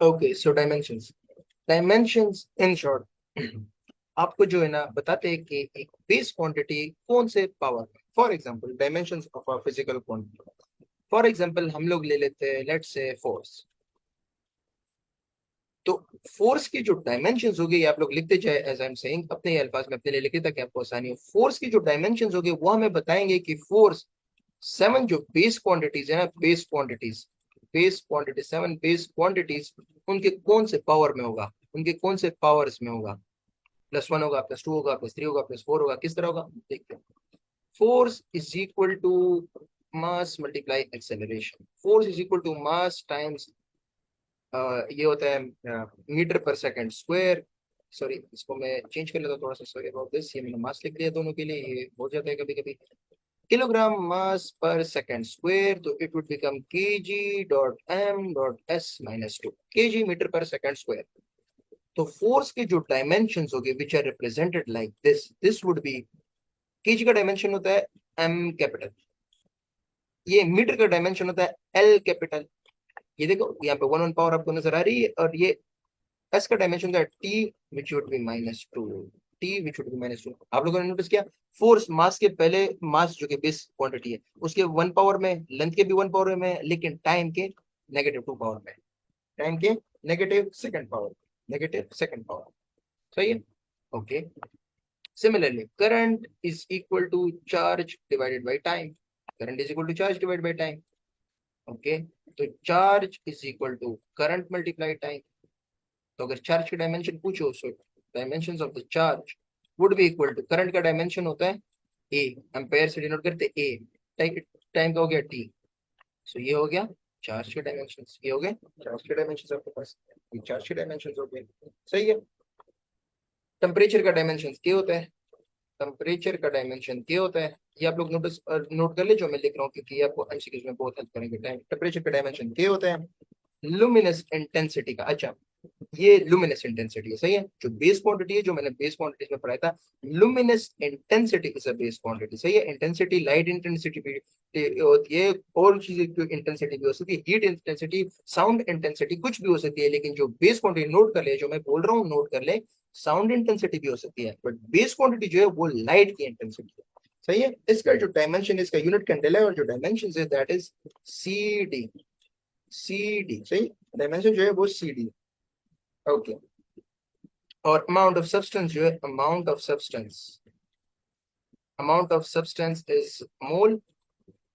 Okay, so dimensions. Dimensions in short आपको जो है ना बताते हैं कि एक बेस क्वांटिटी कौन से पावर में। For example dimensions of a physical quantity. For example हम लोग ले लेते हैं, लेट्स से फोर्स। तो फोर्स की जो डायमेंशंस होगी आप लोग लिखते जाए, एज आई एम सेइंग, अपने ही अल्फाज में अपने लिए लिखे ताकि आपको आसानी हो। फोर्स की जो डायमेंशंस होगी वो हमें बताएंगे कि फोर्स 7 जो बेस क्वांटिटीज है ना, बेस क्वांटिटी 7 बेस क्वांटिटीज, उनके कौन से पावर में होगा, उनके कौन से पावर्स में होगा। +1 होगा, +2 होगा, +3 होगा, +4 होगा, किस तरह होगा देखते हैं। Force is equal to mass multiply acceleration. Force is equal to mass times ये होता है मीटर पर सेकंड स्क्वायर। सॉरी, इसको मैं चेंज कर लेता हूँ थोड़ा सा, सॉरी अबाउट दिस। ये मैंने मास लिख लिया दोनों के लिए, ये हो जाता है कभी कभी। किलोग्राम मास पर सेकंड स्क्वायर, तो it would become kg.m.s-2, kg metre पर सेकंड स्क्वायर। तो फोर्स के जो डायमेंशंस होंगे which are represented like this would be, KG का डायमेंशन होता है एम कैपिटल, ये मीटर का डायमेंशन होता है एल कैपिटल। ये देखो यहाँ पे 1 1 पावर आपको नजर आ रही है, और ये एस का डायमेंशन होता है T which would be -2, T which would be -2। आप लोगों ने नोटिस किया, फोर्स मास के पहले, मास जो कि बेस क्वांटिटी है उसके 1 पावर में, लेंथ के भी 1 पावर में, लेकिन टाइम के -2 पावर में, टाइम के -2 पावर, -2 पावर। सही है, okay. Similarly current is equal to charge divided by time, current is equal to charge divided by time. Okay, तो charge is equal to current multiply time. तो अगर charge की dimension पूछो, so dimensions of the charge would be equal to, current का dimension होता है ए, ampere से denote करते ए, टाइम का हो गया टी। सो ये हो गया चार्ज के डायमेंशंस, ये हो गए चार्ज के डायमेंशंस आपके पास, ये चार्ज के डायमेंशंस हो गए। सही है। टेम्परेचर का डायमेंशन क्या होता है, टेम्परेचर का डायमेंशन क्या होता है, ये आप लोग नोट कर ले जो मैं लिख रहा हूँ, क्योंकि ये आपको एमसीक्यूज में बहुत हेल्प करेंगे। टेम्परेचर का डायमेंशन क्या होता है, लुमिनस इंटेंसिटी का। अच्छा, ये लुमिनस इंटेंसिटी है, सही है। जो बेस क्वांटिटी है, जो मैंने बेस क्वांटिटी में पढ़ाया था, luminous intensity is a base quantity, सही है। इंटेंसिटी, लाइट इंटेंसिटी भी होती है, और चीजें की इंटेंसिटी भी हो सकती है, हीट इंटेंसिटी, साउंड इंटेंसिटी, कुछ भी हो सकती है। लेकिन जो बेस क्वांटिटी, नोट कर ले जो मैं बोल रहा हूँ, नोट कर ले, साउंड इंटेंसिटी भी हो सकती है, बट बेस क्वांटिटी जो है वो लाइट की इंटेंसिटी है। सही है। इसका जो डायमेंशन, इसका यूनिट कैंडल है, और जो डायमेंशन है that is C D, C D, सही। डायमेंशन जो है वो सी डी, ओके। और अमाउंट ऑफ सब्सटेंस जो है, amount of substance is mole,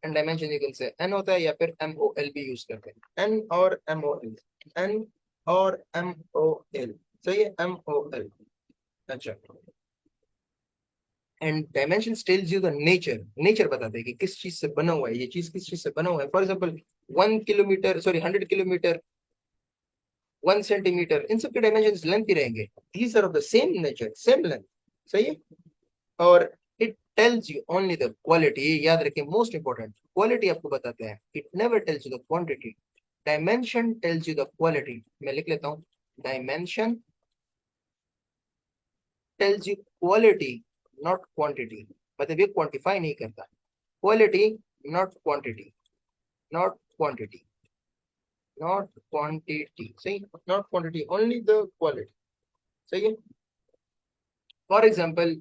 and dimension you can say N होता है, या फिर MOL भी यूज करते हैं, एन और MOL, एन और MOL, सही है, MOL। अच्छा, and dimension tells you the nature, nature बताते हैं कि किस चीज से बना हुआ है, ये चीज किस चीज से बना हुआ है। For example 1 kilometre, sorry 100 kilometre, 1 centimetre, इन सब के डायमेंशन लेंथ ही रहेंगे, these are of the same nature, same length. सही है। और it tells you only the quality, याद रखें, मोस्ट इंपॉर्टेंट क्वालिटी आपको बताते हैं, it never tells you the quantity. Dimension tells you the quality, मैं लिख लेता हूं, dimension tells you quality not quantity, मतलब ये क्वांटिफाई नहीं करता, quality not quantity, not quantity, not quantity, सही, not quantity, only the quality. सही है। For example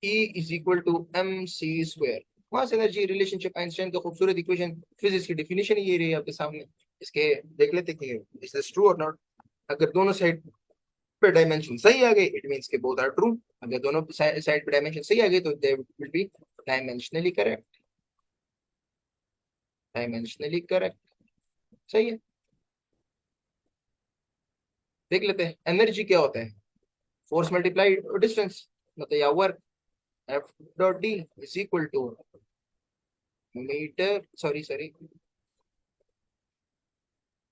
E is equal to mc², mass energy relationship, Einstein का खूबसूरत इक्वेशन, फिजिक्स की डेफिनेशन ये रही है आपके सामने। इसके देख लेते कि इज दिस ट्रू और नॉट। अगर दोनों साइड पे डायमेंशन सही आ गए, इट मींस के बोथ आर ट्रू। अगर दोनों साइड पे डायमेंशन सही आ गए तो they will be dimensionally correct, dimensionally correct. सही है। देख लेते हैं एनर्जी क्या होता है, फोर्स मल्टीप्लाई डिस्टेंस, मतलब या work, F.D is equal to metre, sorry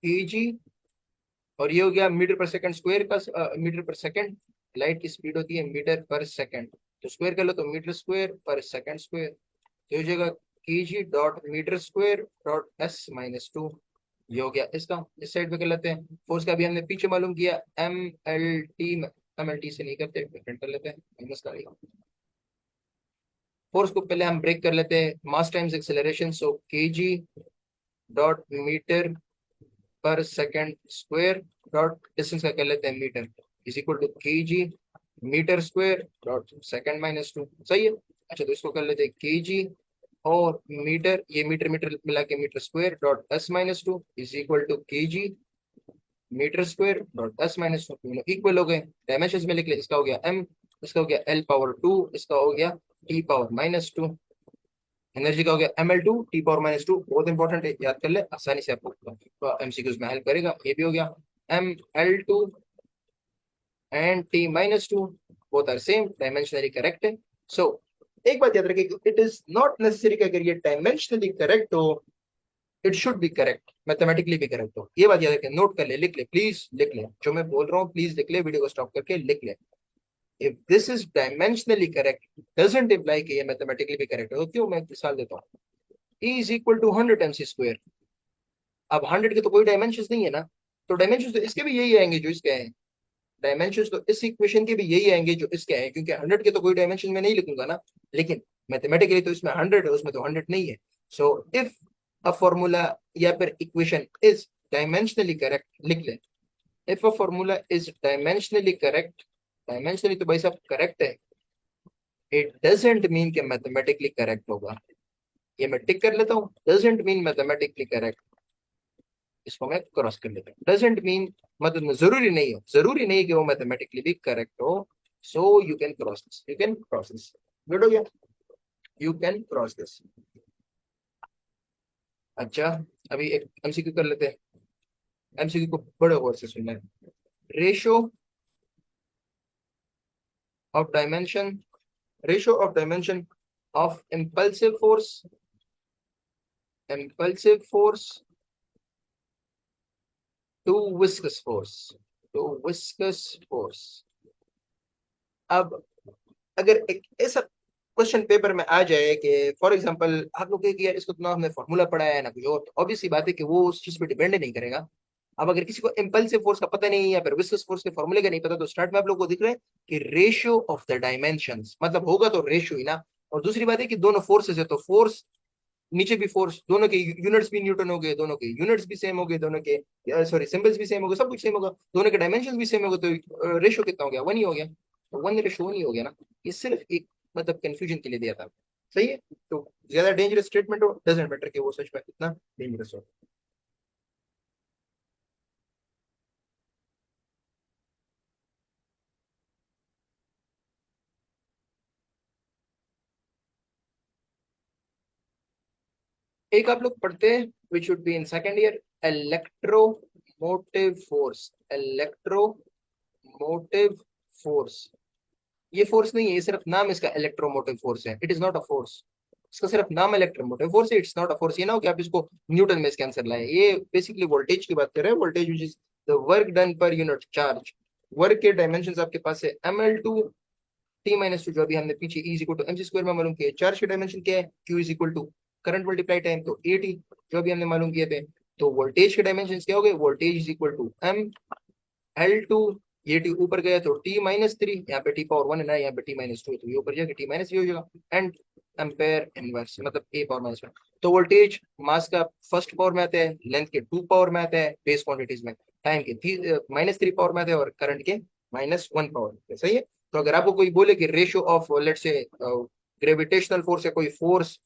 kg, और ये हो गया मीटर पर सेकंड स्क्वायर का, मीटर पर सेकंड, लाइट की स्पीड होती है मीटर पर सेकंड, तो स्क्वायर कर लो तो मीटर स्क्वायर पर सेकंड स्क्वायर, तो हो जाएगा kg.मीटर स्क्वायर.s-2। ये हो गया इसका। इस साइड पे कर लेते हैं, फोर्स का भी हमने पीछे मालूम किया, MLT, MLT से नहीं करते, डिफरेंट कर लेते हैं, माइनस का। फोर्स को पहले हम ब्रेक कर लेते हैं, मास टाइम्स एक्सेलरेशन, सो kg.मीटर पर सेकंड स्क्वायर डॉट डिस्टेंस का कर लेते हैं metre is equal to K G metre square dot second minus two. सही है। अच्छा तो इसको कर लेते हैं के जी और मीटर, ये मीटर मीटर मिला K metre square dot S minus two is equal to K G metre square dot S minus two. दोनों इक्वल हो गए। डायमेंशन में लिख ले, इसका हो गया एम, इसका हो गया एल पावर टू, इसका हो गया T power minus two. Energy का हो गया M L two T power minus two. बहुत इंपॉर्टेंट है, याद कर ले, आसानी से आपको तो एमसीक्यूज में हेल्प करेगा। ये भी हो गया M L two and T minus two, both are same, dimensionally correct है। सो एक बात याद रखिए, इट इज नॉट नेसेसरी कि अगर ये डायमेंशनली करेक्ट हो it should be correct, mathematically भी करेक्ट हो। ये बात याद रखें, नोट कर ले, लिख ले, प्लीज लिख ले, जो मैं बोल रहा हूँ प्लीज लिख ले, वीडियो को स्टॉप करके लिख ले। If this is dimensionally correct doesn't imply कि ये मैथमेटिकली भी करेक्ट है। तो क्यों, मैं एक मिसाल देता हूँ, E is equal to 100 MC square. अब 100 के तो कोई डायमेंशन नहीं है ना, तो डायमेंशन तो इसके भी यही आएंगे जो इसके हैं। डायमेंशन तो इस इक्वेशन के भी यही आएंगे जो इसके हैं, क्योंकि 100 के तो कोई डायमेंशन में नहीं लिखूंगा ना। लेकिन मैथमेटिकली तो इसमें 100 है, उसमें तो 100 नहीं है। सो इफ अ फॉर्मूला या फिर इक्वेशन इज डायमेंशनली करेक्ट, लिख ले, if a formula is dimensionally correct, dimensionally तो भाई साहब करेक्ट है, इट डजंट मीन कि मैथमेटिकली करेक्ट होगा। ये मैं टिक कर लेता हूँ, डजंट मीन मैथमेटिकली करेक्ट। इसको मैं क्रॉस कर लेता हूँ, डजंट मीन, मतलब जरूरी नहीं हो, जरूरी नहीं कि वो मैथमेटिकली भी करेक्ट हो। So you can cross this, you can cross this. Good हो गया, यू कैन क्रॉस दिस। अच्छा, अभी एक एमसीक्यू कर लेते हैं। एमसीक्यू को बड़े गौर से सुनना है। Ratio of dimension, ratio of dimension of impulsive force to viscous force, to viscous force. अब अगर एक ऐसा क्वेश्चन पेपर में आ जाए कि फॉर एग्जांपल आप लोग कहें कि यार इसको तो ना हमने फॉर्मूला पढ़ा है ना कुछ और, तो ऑब्वियसली बात है कि वो उस चीज पे डिपेंड नहीं करेगा। अब अगर किसी को इम्पल्सिव फोर्स का पता नहीं है या फिर विस्कस फोर्स के फॉर्मूले का नहीं पता, तो स्टार्ट में आप लोग को दिख रहा है कि रेशियो ऑफ द डायमेंशंस, मतलब होगा तो रेशियो ही ना। और दूसरी बात है कि दोनों फोर्सेस है, तो फोर्स नीचे भी फोर्स, दोनों के यूनिट्स भी न्यूटन हो गए, दोनों के यूनिट्स भी सेम हो गए, दोनों के सॉरी सिंबल्स भी सेम हो गए, सब कुछ सेम होगा, दोनों के डायमेंशंस भी सेम हो गए, तो रेशियो कितना हो गया, वन ही हो गया। तो वन रेशियो वन ही हो गया ना। ये सिर्फ एक मतलब कंफ्यूजन के लिए दिया था। सही है। तो ज्यादा डेंजरस स्टेटमेंट हो डजंट मैटर कि वो सच में कितना डेंजरस हो। एक आप लोग पढ़ते हैं which should be in second year, electromotive force, electromotive force. ये फोर्स नहीं है, ये सिर्फ नाम इसका इलेक्ट्रोमोटिव फोर्स है, it is not a force. इसका सिर्फ नाम इलेक्ट्रोमोटिव फोर्स है, इट्स नॉट अ फोर्स। ये ना हो कि आप इसको न्यूटन में इसके आंसर लाए। ये बेसिकली वोल्टेज की बात कर रहे हैं, voltage which is the work done पर यूनिट चार्ज। वर्क के डायमेंशन आपके पास है M L two T minus two, जो अभी हमने पीछे E equal to M C square में मालूम किया। चार्ज के डायमेंशन क्या है, Q is equal to current multiply time, तो ए टी, जो अभी हमने मालूम किए थे। तो वोल्टेज के डायमेंशन क्या हो गए, voltage is equal to M L two, ये टी ऊपर गया तो टी माइनस थ्री, यहाँ पे टी पावर वन है ना, यहाँ पे टी माइनस टू, तो ये ऊपर जाएगा टी माइनस ये हो जाएगा, एंड एम्पेयर इनवर्स मतलब ए पावर माइनस वन। तो वोल्टेज मास का फर्स्ट पावर में आता है, लेंथ के टू पावर में आता है, बेस क्वांटिटीज में टाइम के माइनस थ्री पावर में आता है, और करंट के माइनस वन पावर में। सही है। तो अगर आपको कोई बोले कि ratio of let's say gravitational force है कोई फोर्स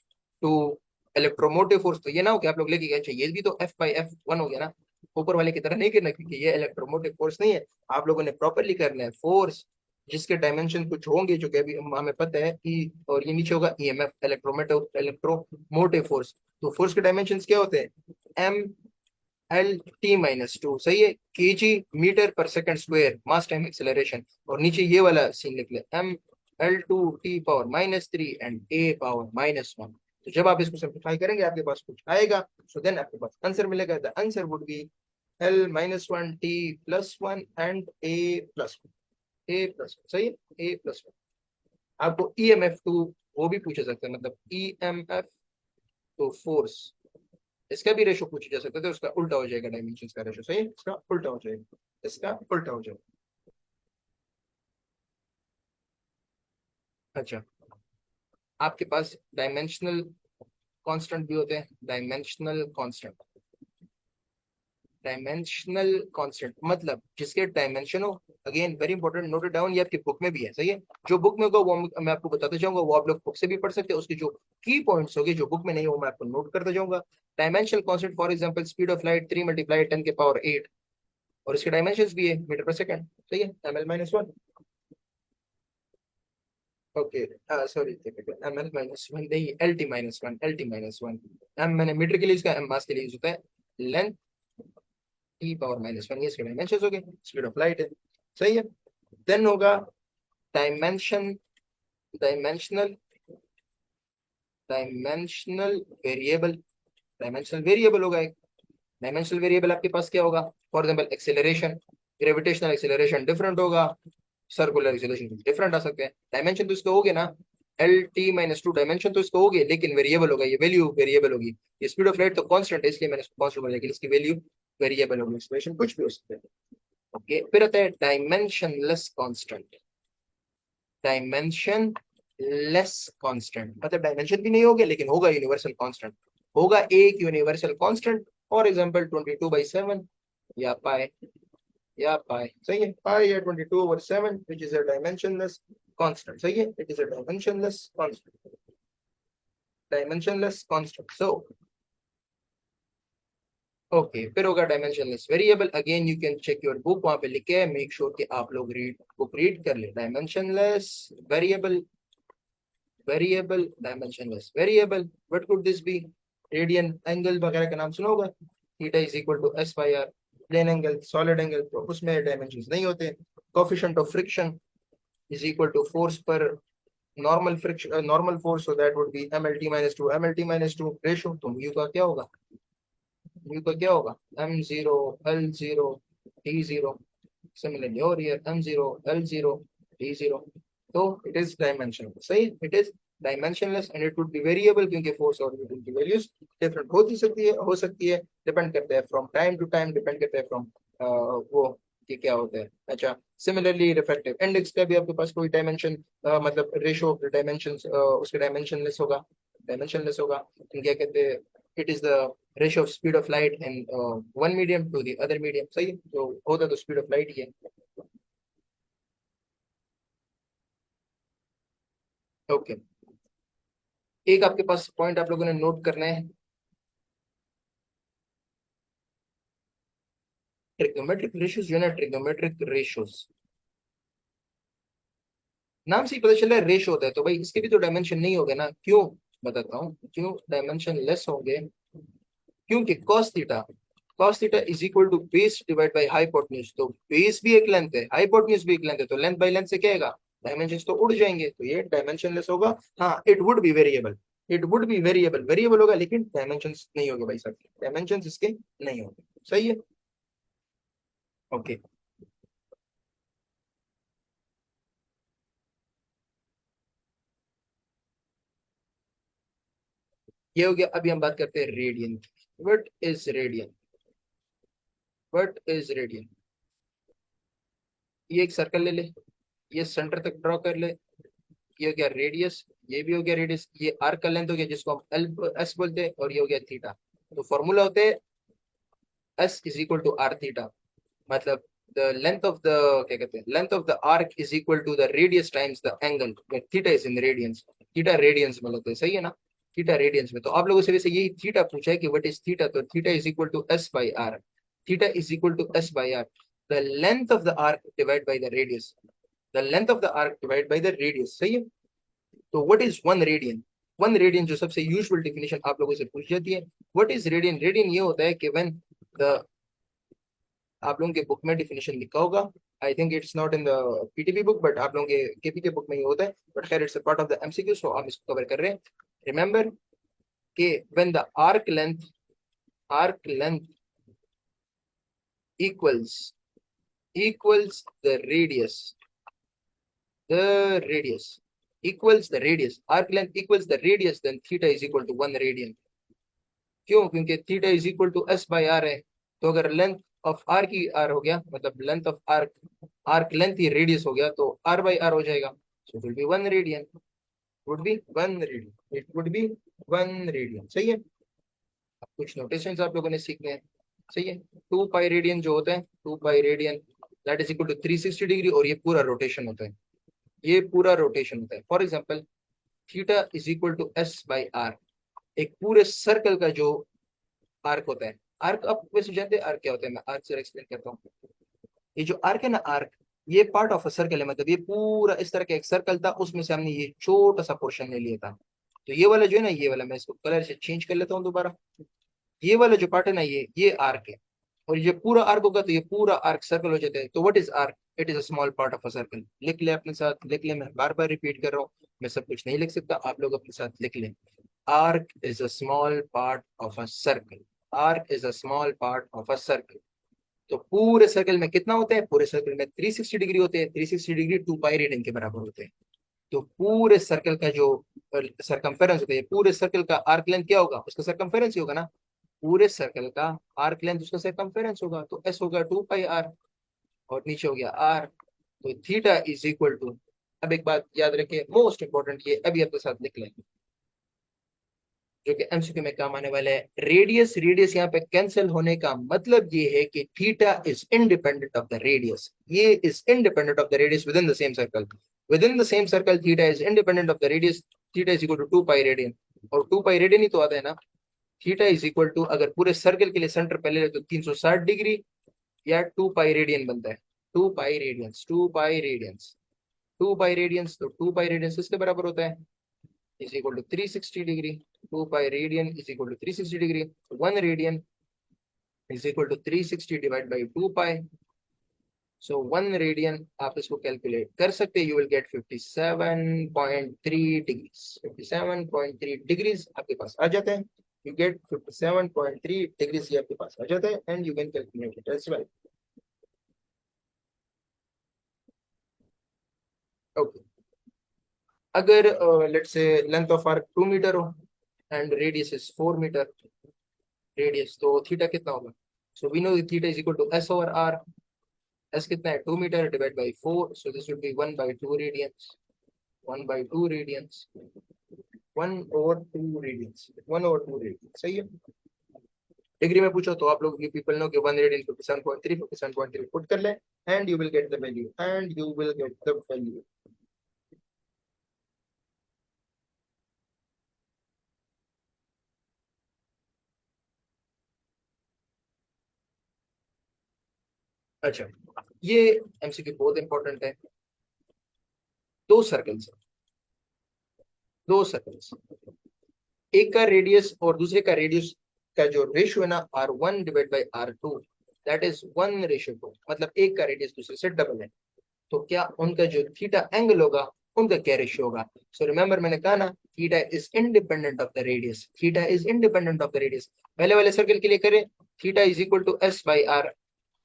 टू इलेक्ट्रोमोटिव फोर्स, तो ये ना हो कि आप लोग लेके गए अच्छा ये भी तो एफ बाई एफ वन हो गया ना, ऊपर वाले की तरह नहीं करना, क्योंकि ये इलेक्ट्रोमोटिव फोर्स नहीं है। आप लोगों ने प्रॉपरली करना है फोर्स जिसके डायमेंशन कुछ होंगे, जो कि अभी हमें पता है ई, और ये नीचे होगा ईएमएफ, इलेक्ट्रोमोटिव फोर्स। तो फोर्स के डायमेंशन क्या होते हैं, M L T minus two. सही है। के जी मीटर पर second square, mass time acceleration. और नीचे ये वाला सीन लिख ले, M L two T power minus three and A power minus one. तो जब आप इसको सिंप्लीफाई करेंगे आपके पास कुछ आएगा, सो देन आपके पास आंसर मिलेगा। The answer would be L minus one T plus one and A plus one, A plus one. सही है, ए प्लस वन। आपको ई एम एफ टू वो भी पूछा सकता है, मतलब E M F to force, इसका भी रेशो पूछा जा सकता है, तो उसका उल्टा हो जाएगा डायमेंशन का रेशो। सही है, इसका उल्टा हो जाएगा, इसका उल्टा हो जाएगा। अच्छा, आपके पास डायमेंशनल कांस्टेंट भी होते हैं, डायमेंशनल कांस्टेंट। डायमेंशनल कांस्टेंट मतलब जिसके डायमेंशन हो, again very important, note it down, ये आपकी बुक में भी है, सही है। जो बुक में होगा वो मैं आपको बताते जाऊंगा, वो आप लोग बुक से भी पढ़ सकते हैं, उसके जो की पॉइंट्स होंगे जो बुक में नहीं हो मैं आपको नोट करते जाऊंगा। Dimensional constant for example speed of light 3 multiply 10 की पावर 8, और इसके डायमेंशंस भी है मीटर पर सेकंड, सही है, ml-1। ओके, सॉरी, ml-1 नहीं, lt-1, lt-1। m मैंने मीटर के लिए, इसका m मास के लिए यूज होता है, लेंथ t-1, ये इसके डायमेंशंस हो गए, स्पीड ऑफ लाइट है, सही है। देन होगा dimension, dimensional, dimensional variable, dimensional variable होगा एक। डायमेंशनल वेरिएबल आपके पास क्या होगा, for example acceleration, gravitational acceleration different होगा, सर्कुलर एक्सेलरेशन डिफरेंट आ सकते हैं। डायमेंशन तो इसके हो गए ना, LT-2 डायमेंशन तो इसको हो गए, लेकिन वेरिएबल होगा, ये वैल्यू वेरिएबल होगी। ये स्पीड ऑफ लाइट तो कांस्टेंट है, इसलिए मैंने इसको कांस्टेंट बोला, लेकिन इसकी वैल्यू वेरिएबल होगी, एक्सप्रेशन कुछ भी हो सकता है। ओके, फिर आता है dimensionless constant. Dimension less constant मतलब डायमेंशन भी नहीं होगा लेकिन होगा यूनिवर्सल कांस्टेंट, होगा एक यूनिवर्सल कांस्टेंट, फॉर एग्जांपल 22/7 या पाई, या पाई, सही है, पाई या 22/7 which is a dimensionless constant, सही है, it is a dimensionless constant, dimensionless constant, so okay. फिर होगा dimensionless variable, again you can check your book, वहां पे लिखे है, मेक श्योर कि आप लोग बुक रीड कर ले। Dimensionless variable, variable dimensionless variable, what could this be, radian angle वगैरह का नाम सुना होगा, theta is equal to S by R, plane angle, solid angle, तो उसमें डायमेंशंस नहीं होते। Coefficient of friction is equal to force पर normal friction, normal force, so that would be MLT-2, MLT-2 ratio, तो म्यू का क्या होगा, mu का क्या होगा, M0 L0 T0, सिमिलरली और ये M0 L0 T0, तो इट इज डायमेंशनल, सही, it is dimensionless and it would be variable, क्योंकि फोर्स और वेलोसिटी की वैल्यूज डिफरेंट होती सकती है, हो सकती है, डिपेंड करता है from time to time, depend करता है फ्रॉम वो कि क्या होता है। अच्छा, सिमिलरली रिफ्रैक्टिव इंडेक्स का भी आपके पास कोई डायमेंशन, मतलब रेशो ऑफ द डायमेंशंस, उसके डायमेंशनलेस होगा, डायमेंशनलेस होगा, क्या कहते हैं, it is the ratio of speed of light in one medium to the other medium, सही है, तो होता तो स्पीड ऑफ लाइट ही है। ओके, एक आपके पास पॉइंट आप लोगों ने नोट करना है, ट्रिग्नोमेट्रिक रेशियोज जो है ना, ट्रिग्नोमेट्रिक रेशियोज नाम से ही पता चल रहा है रेशो होता है, तो भाई इसके भी तो डायमेंशन नहीं होगा ना, क्यों, बताता हूँ क्यों डायमेंशन लेस होंगे, क्योंकि cos theta is equal to base divide by hypotenuse, तो बेस भी एक लेंथ है, हाइपोटेन्यूज भी एक लेंथ है, तो लेंथ बाय लेंथ से क्या आएगा, डायमेंशन तो उड़ जाएंगे, तो ये डायमेंशनलेस होगा। हाँ, it would be variable, it would be variable, variable होगा लेकिन डायमेंशन नहीं होगा भाई साहब, डायमेंशन इसके नहीं होंगे, सही है। ओके, ये हो गया। अभी हम बात करते हैं रेडियन की। What is radian, what is radian, ये एक सर्कल ले ले, ये सेंटर तक ड्रॉ कर ले, ये हो गया रेडियस, ये भी हो गया रेडियस, ये आर्क का लेंथ हो गया जिसको हम एल एस बोलते हैं, और ये हो गया थीटा। तो फॉर्मूला होते हैं S is equal to R theta, मतलब द लेंथ ऑफ द, क्या कहते हैं, length of the arc is equal to the radius times the angle, theta is in radians, theta radians में लेते हैं, सही है ना, थीटा रेडियंस में। तो आप लोगों से वैसे यही थीटा पूछा है कि व्हाट इज थीटा, तो theta is equal to S by R, theta is equal to S by R, the length of the arc divide by the radius, the length of the arc divide by the radius, सही है। तो what is one radian, one radian जो सबसे usual definition आप लोगों से पूछ जाती है, व्हाट इज रेडियन, रेडियन ये होता है कि व्हेन द, आप लोगों के बुक में डेफिनेशन लिखा होगा, I think it's not in the PTB book, but आप लोगों के केपी के बुक में ही होता है, बट खैर it's a part of the MCQ, so हम इसको कवर कर रहे हैं। रिमेंबर कि when the arc length equals, equals the radius, the radius equals the radius, arc length equals the radius, then theta is equal to 1 radian। क्यों, क्योंकि theta is equal to S by R है, तो अगर length of R की R हो गया, मतलब length of arc, arc length ही रेडियस हो गया, तो आर बाई आर हो जाएगा, so it will be 1 radian, would be 1 radian, it would be 1 radian, सही है। अब कुछ नोटेशंस आप लोगों ने सीखने हैं, सही है। 2 पाई रेडियन जो होता है, 2 pi radian that is equal to 360 degree, और ये पूरा रोटेशन होता है, ये पूरा रोटेशन होता है। For example theta is equal to S by R, एक पूरे सर्कल का जो आर्क होता है। आर्क आप वैसे जानते हैं आर्क क्या होता है, मैं आर्क से एक्सप्लेन करता हूँ। ये जो आर्क है ना, आर्क ये पार्ट ऑफ अ सर्कल है, मतलब ये पूरा इस तरह का एक सर्कल था, उसमें से हमने ये छोटा सा पोर्शन ले लिया था। तो ये वाला जो है ना, ये वाला मैं इसको कलर से चेंज कर लेता हूँ दोबारा। ये वाला जो पार्ट है ना, ये आर्क है। और ये पूरा आर्क होगा तो ये पूरा आर्क सर्कल हो जाता है। तो what is arc? It is a small part of a circle. लिख ले अपने साथ, लिख ले, मैं बार बार रिपीट कर रहा हूँ, मैं सब कुछ नहीं लिख सकता, आप लोग अपने साथ लिख लें। Arc is a small part of a circle. Arc is a small part of a circle. तो पूरे सर्कल में कितना होता है? पूरे सर्कल में 360 डिग्री होते हैं। 360 डिग्री 2 पाई रेडियन के बराबर होते हैं। तो पूरे सर्कल का जो सरकमफेरेंस होता है, पूरे सर्कल का आर्क लेंथ क्या होगा? उसका सरकमफेरेंस ही होगा ना। पूरे सर्कल का आर्क लेंथ उसका सरकमफेरेंस होगा, तो एस होगा 2 पाई आर, और नीचे हो गया आर। तो थीटा इज इक्वल टू, अब एक बात याद रखिए मोस्ट इंपॉर्टेंट, ये अभी आपके साथ लिख लें, जो कि एमसीक्यू में काम आने वाला है। रेडियस, रेडियस यहाँ पे कैंसिल होने का मतलब ये है कि theta is independent of the radius. ये is independent of the radius within the same circle. Within the same circle theta is independent of the radius. Theta is equal to 2 pi radian, और 2 pi radian ही तो आता है ना। Theta is equal to, अगर पूरे circle के लिए centre पहले ले तो 360 डिग्री या 2 पाई रेडियन बनता है। 2 pi radians, 2 pi radians, 2 pi radians, तो 2 पाई रेडियंस इसके बराबर होता है, is equal to 360 degree. 2 pi radian is equal to 360 degree. 1 radian is equal to 360 divide by 2 pi. So 1 radian आप इसको कैलकुलेट कर सकते हैं, you will get 57.3 degrees. 57.3 degrees आपके पास आ जाते हैं। यू गेट 57.3 डिग्रीज, ये आपके पास आ जाता है, and you can calculate it as well. Okay, अगर let's say length of arc 2 metre हो and radius is 4 metre, radius तो थीटा कितना होगा? So we know theta is equal to S over R. S कितना है? 2 metre divide by 4, so this would be 1/2 radians. 1/2 radians, 1/2 radians, 1/2 radians, सही है। Degree में पूछो तो आप लोग यू पीपल नो कि 1 रेडियन 57.3, 57.3 पुट कर ले, and you will get the value, and you will get the value. अच्छा, ये एमसीक्यू बहुत इंपॉर्टेंट है। दो सर्कल्स, दो सर्कल्स, एक का रेडियस और दूसरे का रेडियस का जो रेशियो है ना, R1 divide by R2, that is 1:2, मतलब एक का रेडियस दूसरे से डबल है। तो क्या उनका जो थीटा एंगल होगा, उनका क्या रेशियो होगा? सो रिमेंबर मैंने कहा ना, theta is independent of the radius. Theta is independent of the radius. पहले वाले सर्कल के लिए करें, theta is equal to S by R,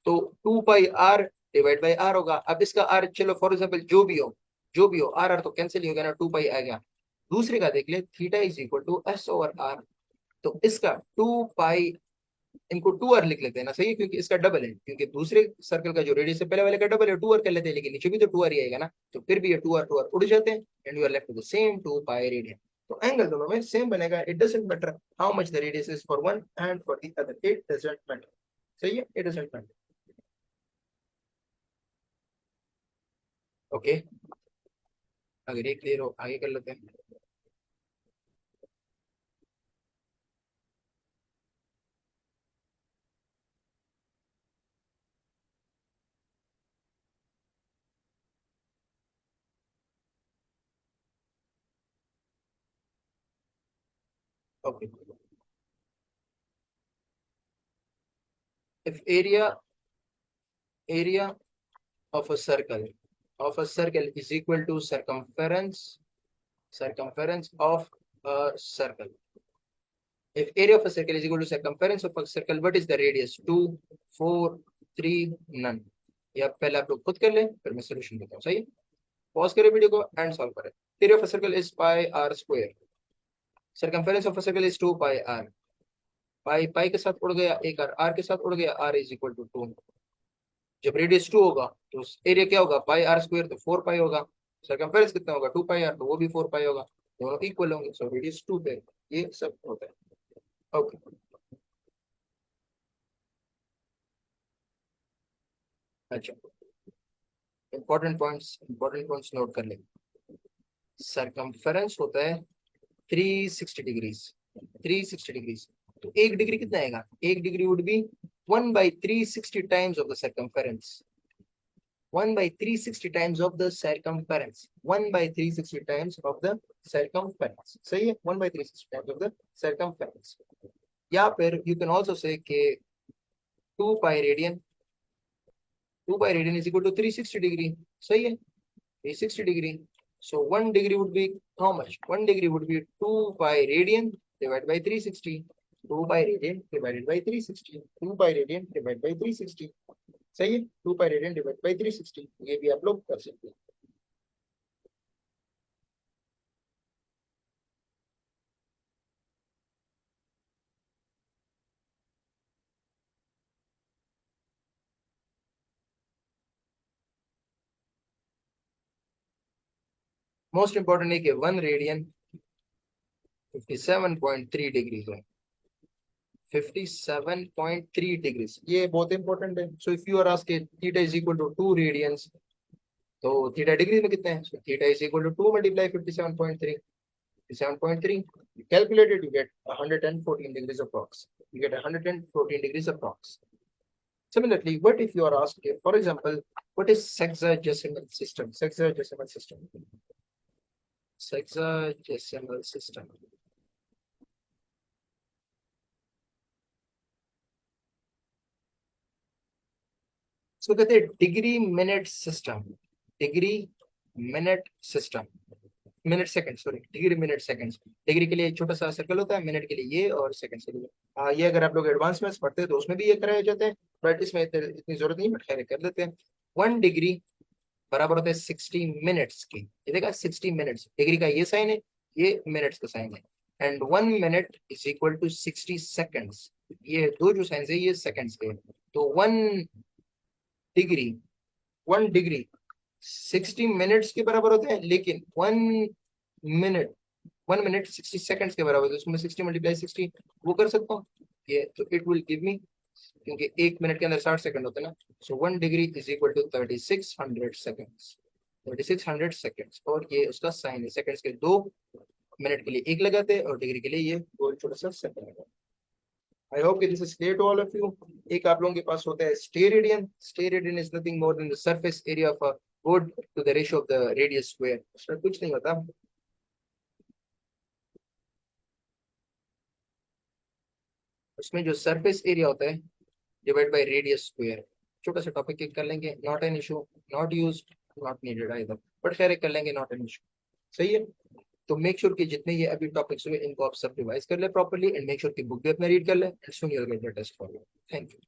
तो 2 pi R divide by R होगा। अब इसका आर चलो फॉर एग्जाम्पल जो भी हो, जो भी हो, आर आर तो कैंसिल ही हो गया ना, 2 पाई आ गया। दूसरे का देख ले, theta is equal to S over R, तो इसका 2 पाई, इनको 2 आर लिख लेते हैं ना, सही है, क्योंकि इसका डबल है, क्योंकि दूसरे सर्कल का जो रेडियस है पहले वाले का डबल है, 2 आर कर लेते हैं, लेकिन नीचे भी तो 2 आर ही आएगा ना, तो फिर भी ये 2 आर उड़ जाते हैं, and you are left with the same 2 pi radian. तो एंगल दोनों में सेम बनेगा। It doesn't matter how much the radius is for one and for the other, it doesn't matter, सही है, इट डजंट मैटर। ओके, अगर ये clear हो आगे कर लेते हैं। Okay, if area of a circle, of a circle is equal to circumference of a circle. If area of a circle is equal to circumference of a circle, what is the radius? 2, 4, 3, none. या पहले आप लोग खुद कर लें, फिर मैं solution देता हूँ, सही है। पॉज करें वीडियो को एंड सॉल्व करें। Area of a circle is pi R square, circumference of a circle is 2 pi R. Pi pi के साथ उड़ गया, एक आर के साथ उड़ गया, आर इज इक्वल टू 2। जब रेडियस 2 होगा तो एरिया क्या होगा? पाई आर स्क्वायर, तो 4 पाई होगा। सरकमफेरेंस कितना होगा? 2 पाई आर, तो वो भी 4 पाई होगा। दोनों इक्वल होंगे, सो रेडियस 2 पे ये सब होता है। ओके, अच्छा, इंपॉर्टेंट पॉइंट्स नोट कर ले। सरकमफेरेंस होता है 360 डिग्रीज। 360 डिग्रीज, तो 1 डिग्री कितना आएगा? 1 degree would be 1/360 times of the circumference. 1/360 times of the circumference. 1/360 times of the circumference, सही है, 1/360 टाइम्स ऑफ द सरकमफेरेंस। या फिर you can also say 2 pi radian. 2 pi radian is equal to 360 degree, सही है, 360 degree. So 1 degree would be how much? 1 degree would be 2 pi radian divided by 360. 2 pi radian divided by 360. 2 pi radian divided by 360. सही है, 2 pi radian divided by 360, ये भी आप लोग कर सकते हैं। मोस्ट इंपॉर्टेंट है कि 1 रेडियन 57.3 डिग्री है। 57.3 डिग्री, ये बहुत इंपॉर्टेंट है। So if you are asked theta is equal to 2 radians, तो थीटा डिग्री में कितने हैं? So theta is equal to 2 multiply 57.3। 7.3 calculated, you get 114 degrees approx. You get 114 degrees approx. Similarly, what if you are asked, for example, what is sexagesimal system? Sexagesimal system. Sexagesimal system. So कहते हैं degree minute system. Degree minute system, minute second, sorry, degree minute seconds. Degree के लिए एक छोटा सा circle होता है, minute के लिए ये, और सेकंड के लिए ये। अगर आप लोग एडवांस में पढ़ते हैं तो उसमें भी ये कराए जाते हैं, बट इसमें इतनी जरूरत नहीं, बट खैर कर लेते हैं। 1 डिग्री बराबर होता है 60 मिनट्स की। ये देखा, 60 मिनट्स, डिग्री का ये साइन है, ये मिनट्स का साइन है। And 1 minute is equal to 60 seconds. ये दो जो साइन है ये सेकंड्स के। तो 1 डिग्री, 1 डिग्री 60 मिनट्स के बराबर होते हैं, लेकिन मिनट 1 मिनट 60 सेकंड्स के बराबर होता है। उसमें 60 मल्टीप्लाई 60 वो कर सकता हूँ ये, तो इट विल गिव मी, क्योंकि 1 मिनट के अंदर 60 सेकंड होते हैं ना। So 1 degree is equal to 3600 seconds. 3600 seconds, और ये उसका साइन है, सेकंड्स के दो, मिनट के लिए एक लगाते हैं, और डिग्री के लिए ये गोल छोटा सा सेकंड लगाते हैं। I hope this is clear to all of you. एक आप लोगों के पास होता है steradian. Steradian is nothing more than the surface area of a wood to the ratio of the radius square। उसमें कुछ नहीं होता। उसमें जो सरफेस एरिया होता है डिवाइड बाय रेडियस स्क्वायर। छोटा सा टॉपिक कर लेंगे, not an issue, not use, not needed either, but खैर कर लेंगे, नॉट एन इशू, सही है। तो मेक श्योर कि जितने ये अभी टॉपिक्स हुए इनको आप सब रिवाइज कर ले प्रॉपर्ली, एंड मेक श्योर कि बुक भी अपना रीड कर ले, एंड सुन your test for you. Thank you.